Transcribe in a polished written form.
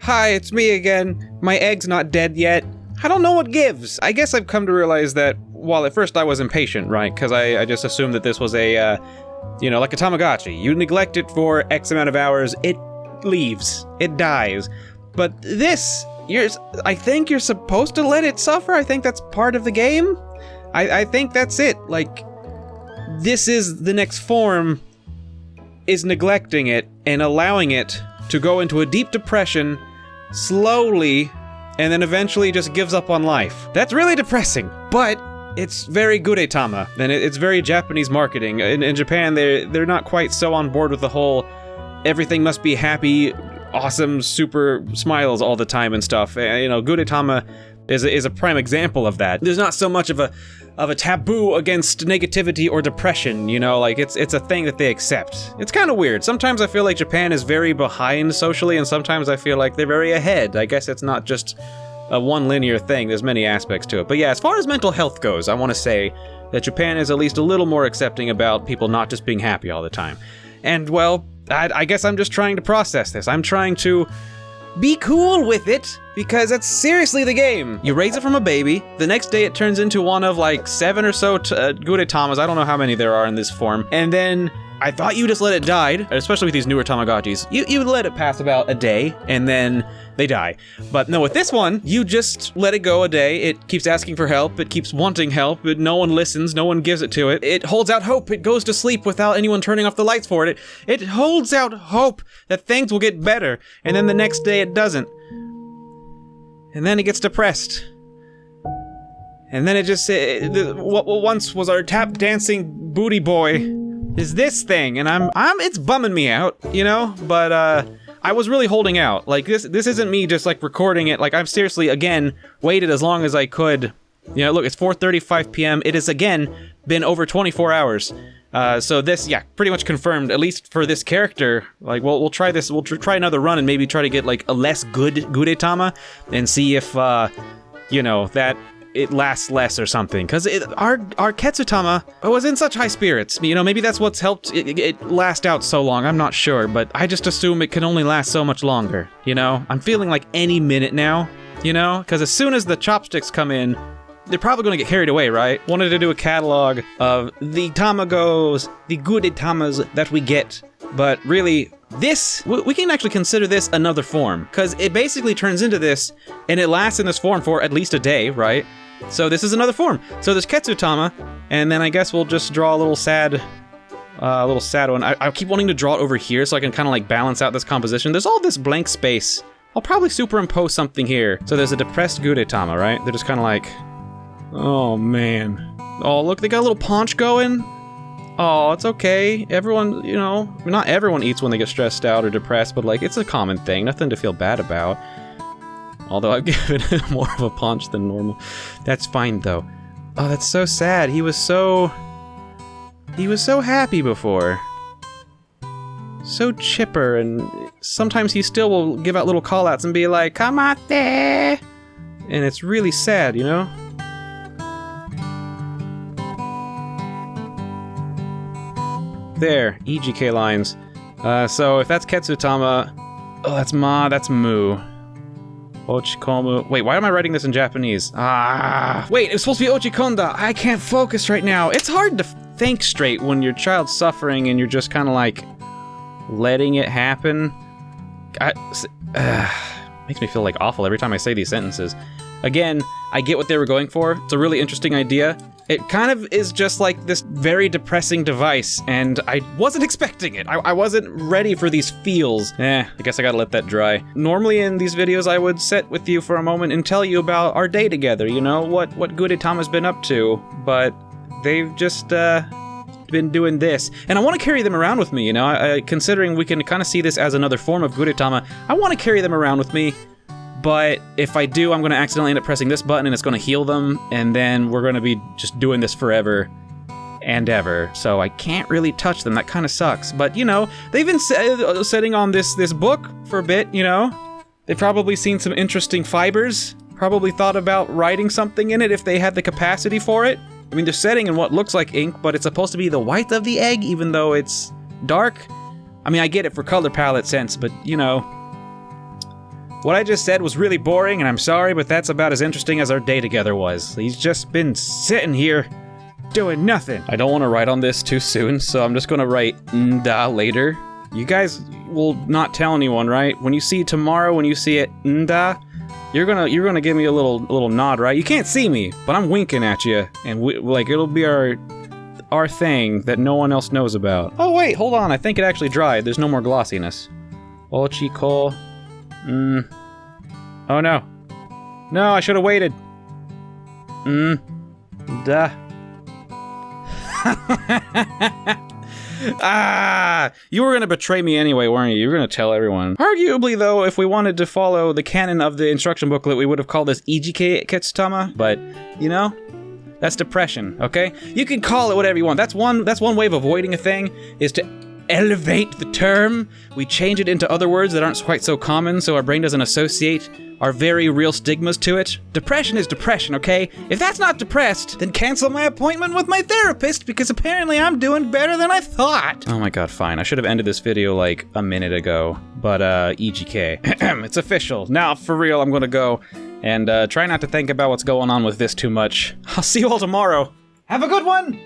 Hi, it's me again. My egg's not dead yet. I don't know what gives. I guess I've come to realize that while at first I was impatient, right? Because I just assumed that this was a, like a Tamagotchi. You neglect it for X amount of hours, it leaves. It dies. But this, I think you're supposed to let it suffer. I think that's part of the game. I think that's it. Like, this is the next form, is neglecting it and allowing it to go into a deep depression slowly, and then eventually just gives up on life. That's really depressing, but it's very Gudetama, and it's very Japanese marketing. In Japan, they're not quite so on board with the whole everything must be happy, awesome, super smiles all the time and stuff. Gudetama is a prime example of that. There's not so much of a taboo against negativity or depression, it's a thing that they accept. It's kind of weird. Sometimes I feel like Japan is very behind socially, and sometimes I feel like they're very ahead. I guess it's not just a one linear thing, there's many aspects to it. But yeah, as far as mental health goes, I want to say that Japan is at least a little more accepting about people not just being happy all the time. And well, I guess I'm just trying to process this. I'm trying to be cool with it, because that's seriously the game. You raise it from a baby, the next day it turns into one of like 7 or so Gudetamas, I don't know how many there are in this form, and then I thought you just let it die, especially with these newer Tamagotchis. You let it pass about a day, and then they die. But no, with this one, you just let it go a day, it keeps asking for help, it keeps wanting help, but no one listens, no one gives it to it. It holds out hope, it goes to sleep without anyone turning off the lights for it. It holds out hope that things will get better, and then the next day it doesn't. And then it gets depressed. And then it just, what once was our tap dancing booty boy is this thing, and it's bumming me out, but I was really holding out. Like, this isn't me just like recording it. Like, I've seriously, again, waited as long as I could. Look, it's 4:35 p.m. It has, again, been over 24 hours. So this, yeah, pretty much confirmed, at least for this character. Like, we'll try this, we'll try another run and maybe try to get, like, a less good Gudetama and see if, that it lasts less or something. Because our Ketsutama was in such high spirits. Maybe that's what's helped it last out so long. I'm not sure, but I just assume it can only last so much longer, I'm feeling like any minute now, Because as soon as the chopsticks come in, they're probably going to get carried away, right? Wanted to do a catalog of the Tamagos, the Gudetamas that we get, but really, we can actually consider this another form, because it basically turns into this, and it lasts in this form for at least a day, right? So this is another form. So there's Ketsutama, and then I guess we'll just draw a little sad one. I keep wanting to draw it over here so I can kind of like balance out this composition. There's all this blank space. I'll probably superimpose something here. So there's a depressed Gudetama, right? They're just kind of like, oh man. Oh, look, they got a little paunch going. Oh, it's okay. Everyone, not everyone eats when they get stressed out or depressed, but like, it's a common thing. Nothing to feel bad about. Although I've given him more of a paunch than normal. That's fine, though. Oh, that's so sad. He was so happy before. So chipper, and sometimes he still will give out little call-outs and be like, "Kamate!" And it's really sad, There, EGK lines. So if that's Ketsutama, oh, that's Ma, that's Mu. Ochikomu. Wait, why am I writing this in Japanese? Wait, it was supposed to be Ochikonda. I can't focus right now. It's hard to think straight when your child's suffering and you're just kind of like letting it happen. Makes me feel like awful every time I say these sentences. Again, I get what they were going for. It's a really interesting idea. It kind of is just like this very depressing device, and I wasn't expecting it. I wasn't ready for these feels. I guess I gotta let that dry. Normally in these videos I would sit with you for a moment and tell you about our day together, what Gudetama's been up to, but they've just been doing this. And I want to carry them around with me, considering we can kind of see this as another form of Gudetama. I want to carry them around with me. But if I do, I'm going to accidentally end up pressing this button and it's going to heal them, and then we're going to be just doing this forever and ever. So I can't really touch them. That kind of sucks. But, they've been sitting on this book for a bit, They've probably seen some interesting fibers, probably thought about writing something in it if they had the capacity for it. I mean, they're setting in what looks like ink, but it's supposed to be the white of the egg, even though it's dark. I mean, I get it for color palette sense, but, What I just said was really boring, and I'm sorry, but that's about as interesting as our day together was. He's just been sitting here, doing nothing. I don't want to write on this too soon, so I'm just gonna write nda later. You guys will not tell anyone, right? When you see tomorrow, when you see it nda, you're gonna give me a little nod, right? You can't see me, but I'm winking at you, and like it'll be our thing that no one else knows about. Oh wait, hold on, I think it actually dried. There's no more glossiness. Ochiko. Oh no. No, I should have waited. Da. You were gonna betray me anyway, weren't you? You were gonna tell everyone. Arguably, though, if we wanted to follow the canon of the instruction booklet, we would have called this AHYUK Ketsutama, but, you know, that's depression, okay? You can call it whatever you want. That's one way of avoiding a thing, is to elevate the term. We change it into other words that aren't quite so common, so our brain doesn't associate our very real stigmas to it. Depression is depression, okay? If that's not depressed, then cancel my appointment with my therapist, because apparently I'm doing better than I thought. Oh my god, fine. I should have ended this video like a minute ago, but AHYUK. It's official. Now, for real, I'm gonna go and try not to think about what's going on with this too much. I'll see you all tomorrow. Have a good one!